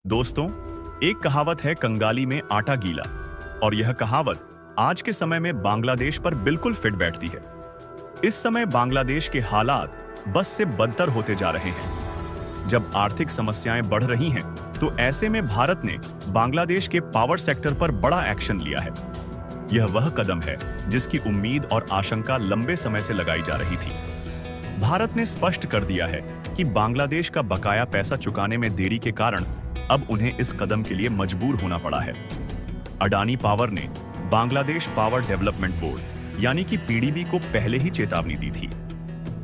दोस्तों, एक कहावत है कंगाली में आटा गीला, और यह कहावत आज के समय में बांग्लादेश पर बिल्कुल फिट बैठती है। इस समय बांग्लादेश के हालात बस से बदतर होते जा रहे हैं। जब आर्थिक समस्याएं बढ़ रही हैं, तो ऐसे में भारत ने बांग्लादेश के पावर सेक्टर पर बड़ा एक्शन लिया है। यह वह कदम है जिसकी उम्मीद और आशंका लंबे समय से लगाई जा रही थी। भारत ने स्पष्ट कर दिया है कि बांग्लादेश का बकाया पैसा चुकाने में देरी के कारण अब उन्हें इस कदम के लिए मजबूर होना पड़ा है। अडानी पावर ने बांग्लादेश पावर डेवलपमेंट बोर्ड यानी कि पीडीबी को पहले ही चेतावनी दी थी।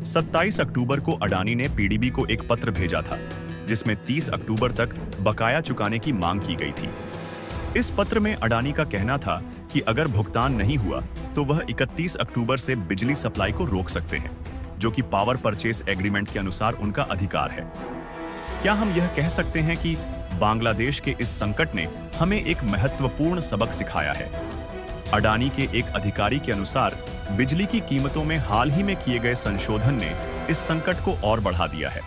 27 अक्टूबर को अडानी ने पीडीबी को एक पत्र भेजा था, जिसमें 30 अक्टूबर तक बकाया चुकाने की मांग की गई थी। इस पत्र में अडानी का कहना था कि अगर भुगतान नहीं हुआ तो वह 31 अक्टूबर से बिजली सप्लाई को रोक सकते हैं, जो कि पावर परचेस एग्रीमेंट के अनुसार उनका अधिकार है। क्या हम यह कह सकते हैं कि बांग्लादेश के इस संकट ने हमें एक महत्वपूर्ण सबक सिखाया है? अडानी के एक अधिकारी के अनुसार बिजली की कीमतों में हाल ही में किए गए संशोधन ने इस संकट को और बढ़ा दिया है।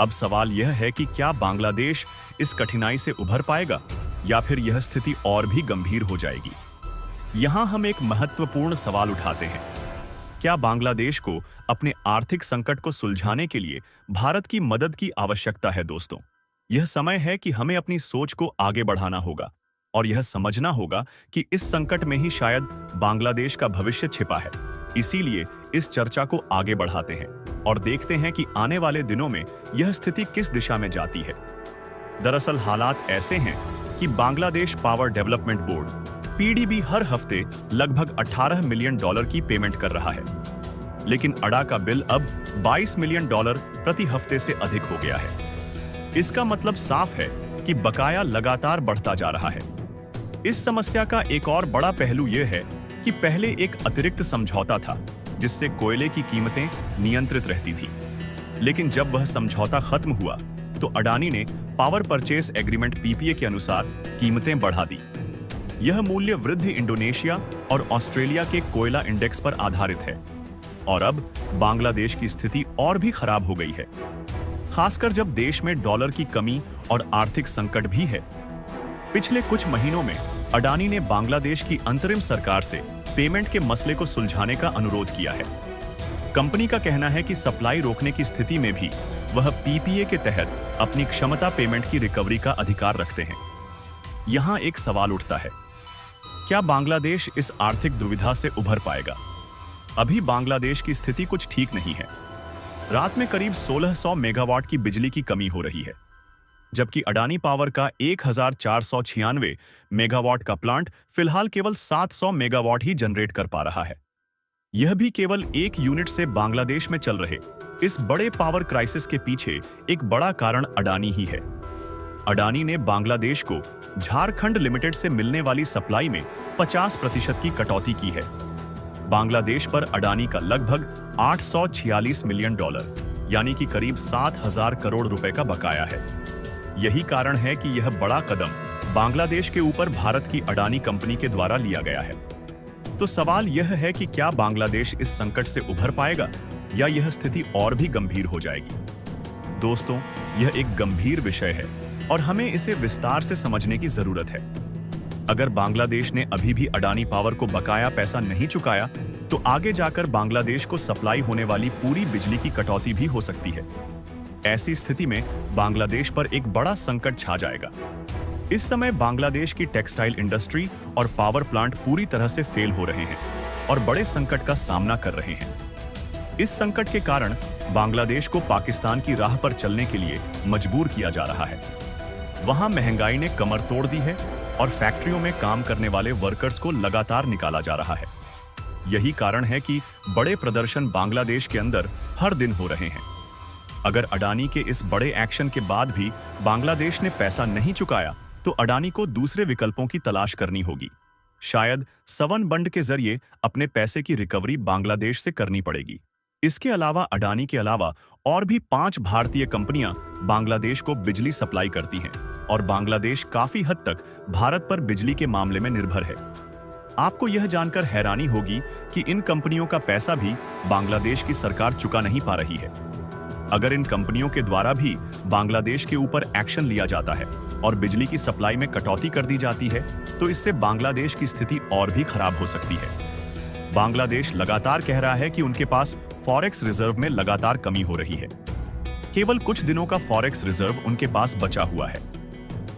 अब सवाल यह है कि क्या बांग्लादेश इस कठिनाई से उभर पाएगा या फिर यह स्थिति और भी गंभीर हो जाएगी? यहां हम एक महत्वपूर्ण सवाल उठाते हैं। क्या बांग्लादेश को अपने आर्थिक संकट को सुलझाने के लिए भारत की मदद की आवश्यकता है? दोस्तों, यह समय है कि हमें अपनी सोच को आगे बढ़ाना होगा और यह समझना होगा कि इस संकट में ही शायद बांग्लादेश का भविष्य छिपा है। इसीलिए इस चर्चा को आगे बढ़ाते हैं और देखते हैं कि आने वाले दिनों में यह स्थिति किस दिशा में जाती है। दरअसल हालात ऐसे हैं कि Bangladesh power development board PDB हर हफ्ते लगभग $18 मिलियन की पेमेंट कर रहा है, लेकिन अडा का बिल अब $22 मिलियन प्रति हफ्ते से अधिक हो गया है। इसका मतलब साफ है कि बकाया लगातार बढ़ता जा रहा है। इस समस्या का एक और बड़ा पहलू यह है कि पहले एक अतिरिक्त समझौता था जिससे कोयले की कीमतें नियंत्रित रहती थी, लेकिन जब वह समझौता खत्म हुआ तो अडानी ने पावर परचेस एग्रीमेंट पीपीए के अनुसार कीमतें बढ़ा दी। यह मूल्य वृद्धि इंडोनेशिया और ऑस्ट्रेलिया के कोयला इंडेक्स पर आधारित है, और अब बांग्लादेश की स्थिति और भी खराब हो गई है, खासकर जब देश में डॉलर की कमी और आर्थिक संकट भी है। पिछले कुछ महीनों में अडानी ने बांग्लादेश की अंतरिम सरकार से पेमेंट के मसले को सुलझाने का अनुरोध किया है। कंपनी का कहना है कि सप्लाई रोकने की स्थिति में भी वह पीपीए के तहत अपनी क्षमता पेमेंट की रिकवरी का अधिकार रखते हैं। यहां एक सवाल उठता है, क्या बांग्लादेश इस आर्थिक दुविधा से उभर पाएगा? अभी बांग्लादेश की स्थिति कुछ ठीक नहीं है। रात में करीब 1600 मेगावाट की बिजली की कमी हो रही है, जबकि अडानी पावर का 1496 मेगावाट का प्लांट फिलहाल केवल 700 मेगावाट ही जनरेट कर पा रहा है। यह भी केवल एक यूनिट से बांग्लादेश में चल रहे इस बड़े पावर क्राइसिस के पीछे एक बड़ा कारण अडानी ही है। अडानी ने बांग्लादेश को झारखंड लिमिटेड से मिलने वाली सप्लाई में 50% की कटौती की है। बांग्लादेश पर अडानी का लगभग $846 मिलियन यानी कि करीब 7,000 करोड़ रुपए का बकाया है। यही कारण है कि यह बड़ा कदम बांग्लादेश के ऊपर भारत की अडानी कंपनी के द्वारा लिया गया है। तो सवाल यह है कि क्या बांग्लादेश इस संकट से उभर पाएगा या यह स्थिति और भी गंभीर हो जाएगी? दोस्तों, यह एक गंभीर विषय है और हमें इसे विस्तार से समझने की जरूरत है। अगर बांग्लादेश ने अभी भी अडानी पावर को बकाया पैसा नहीं चुकाया, तो आगे जाकर बांग्लादेश को सप्लाई होने वाली पूरी बिजली की कटौती भी हो सकती है। ऐसी स्थिति में बांग्लादेश पर एक बड़ा संकट छा जाएगा। इस समय बांग्लादेश की टेक्सटाइल इंडस्ट्री और पावर प्लांट पूरी तरह से फेल हो रहे हैं और बड़े संकट का सामना कर रहे हैं। इस संकट के कारण बांग्लादेश को पाकिस्तान की राह पर चलने के लिए मजबूर किया जा रहा है। वहां महंगाई ने कमर तोड़ दी है और फैक्ट्रियों में काम करने वाले वर्कर्स को लगातार निकाला जा रहा है। यही कारण है कि बड़े प्रदर्शन बांग्लादेश के अंदर हर दिन हो रहे हैं। अगर अडानी के इस बड़े एक्शन के बाद भी बांग्लादेश ने पैसा नहीं चुकाया, तो अडानी को दूसरे विकल्पों की तलाश करनी होगी। शायद सवन बंड के जरिए अपने पैसे की रिकवरी बांग्लादेश से करनी पड़ेगी। इसके अलावा अडानी के अलावा और भी 5 भारतीय कंपनियां बांग्लादेश को बिजली सप्लाई करती हैं और बांग्लादेश काफी हद तक भारत पर बिजली के मामले में निर्भर है। आपको यह जानकर हैरानी होगी कि इन कंपनियों का पैसा भी बांग्लादेश की सरकार चुका नहीं पा रही है। अगर इन कंपनियों के द्वारा भी बांग्लादेश के ऊपर एक्शन लिया जाता है और बिजली की सप्लाई में कटौती कर दी जाती है, तो इससे बांग्लादेश की स्थिति और भी खराब हो सकती है। बांग्लादेश लगातार कह रहा है कि उनके पास फॉरेक्स रिजर्व में लगातार कमी हो रही है। केवल कुछ दिनों का फॉरेक्स रिजर्व उनके पास बचा हुआ है।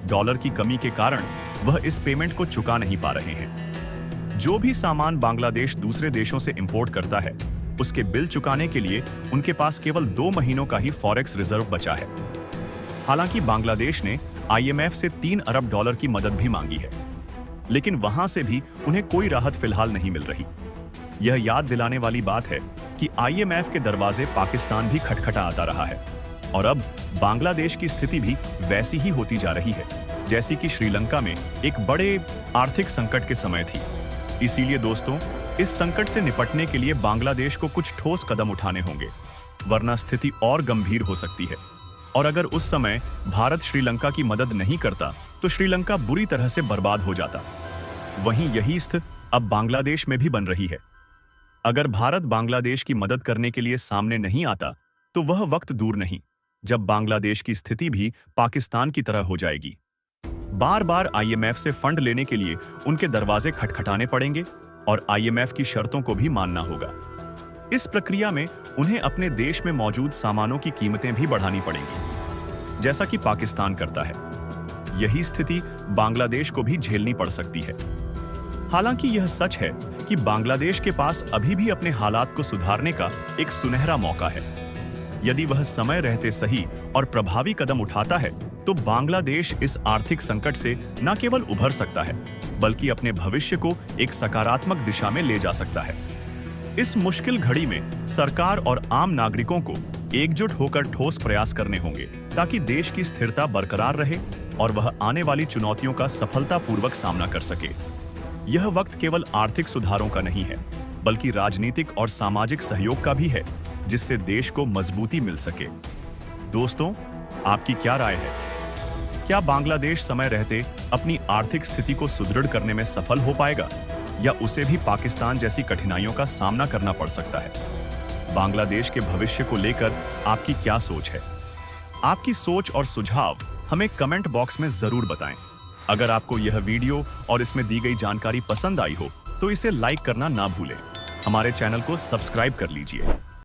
डॉलर की कमी के कारण वह इस पेमेंट को चुका नहीं पा रहे हैं। जो भी सामान बांग्लादेश दूसरे देशों से इंपोर्ट करता है, उसके बिल चुकाने के लिए उनके पास केवल 2 महीनों का ही फॉरेक्स रिजर्व बचा है। हालांकि बांग्लादेश ने IMF से 3 अरब डॉलर की मदद भी मांगी है, लेकिन वहां से भी उन्हें कोई राहत फिलहाल नहीं मिल रही। यह याद दिलाने वाली बात है कि IMF के दरवाजे पाकिस्तान भी खटखटा आता रहा है और अब बांग्लादेश की स्थिति भी वैसी ही होती जा रही है जैसी कि श्रीलंका में एक बड़े आर्थिक संकट के समय थी। इसीलिए दोस्तों, इस संकट से निपटने के लिए बांग्लादेश को कुछ ठोस कदम उठाने होंगे, वरना स्थिति और गंभीर हो सकती है। और अगर उस समय भारत श्रीलंका की मदद नहीं करता तो श्रीलंका बुरी तरह से बर्बाद हो जाता। वहीं यही स्थिति अब बांग्लादेश में भी बन रही है। अगर भारत बांग्लादेश की मदद करने के लिए सामने नहीं आता तो वह वक्त दूर नहीं जब बांग्लादेश की स्थिति भी पाकिस्तान की तरह हो जाएगी। बार बार IMF से फंड लेने के लिए उनके दरवाजे खटखटाने पड़ेंगे और IMF की शर्तों को भी मानना होगा। इस प्रक्रिया में उन्हें अपने देश में मौजूद सामानों की कीमतें भी बढ़ानी पड़ेंगी, जैसा कि पाकिस्तान करता है। यही स्थिति बांग्लादेश को भी झेलनी पड़ सकती है। हालांकि यह सच है कि बांग्लादेश के पास अभी भी अपने हालात को सुधारने का एक सुनहरा मौका है। यदि वह समय रहते सही और प्रभावी कदम उठाता है तो बांग्लादेश इस आर्थिक संकट से न केवल उभर सकता है, बल्कि अपने भविष्य को एक सकारात्मक दिशा में ले जा सकता है। इस मुश्किल घड़ी में सरकार और आम नागरिकों को एकजुट होकर ठोस प्रयास करने होंगे ताकि देश की स्थिरता बरकरार रहे और वह आने वाली चुनौतियों का सफलतापूर्वक सामना कर सके। यह वक्त केवल आर्थिक सुधारों का नहीं है, बल्कि राजनीतिक और सामाजिक सहयोग का भी है, जिससे देश को मजबूती मिल सके। दोस्तों, आपकी क्या राय है? क्या बांग्लादेश समय रहते अपनी आर्थिक स्थिति को सुदृढ़ करने में सफल हो पाएगा या उसे भी पाकिस्तान जैसी कठिनाइयों का सामना करना पड़ सकता है? बांग्लादेश के भविष्य को लेकर आपकी क्या सोच है? आपकी सोच और सुझाव हमें कमेंट बॉक्स में जरूर बताएं। अगर आपको यह वीडियो और इसमें दी गई जानकारी पसंद आई हो तो इसे लाइक करना ना भूलें। हमारे चैनल को सब्सक्राइब कर लीजिए।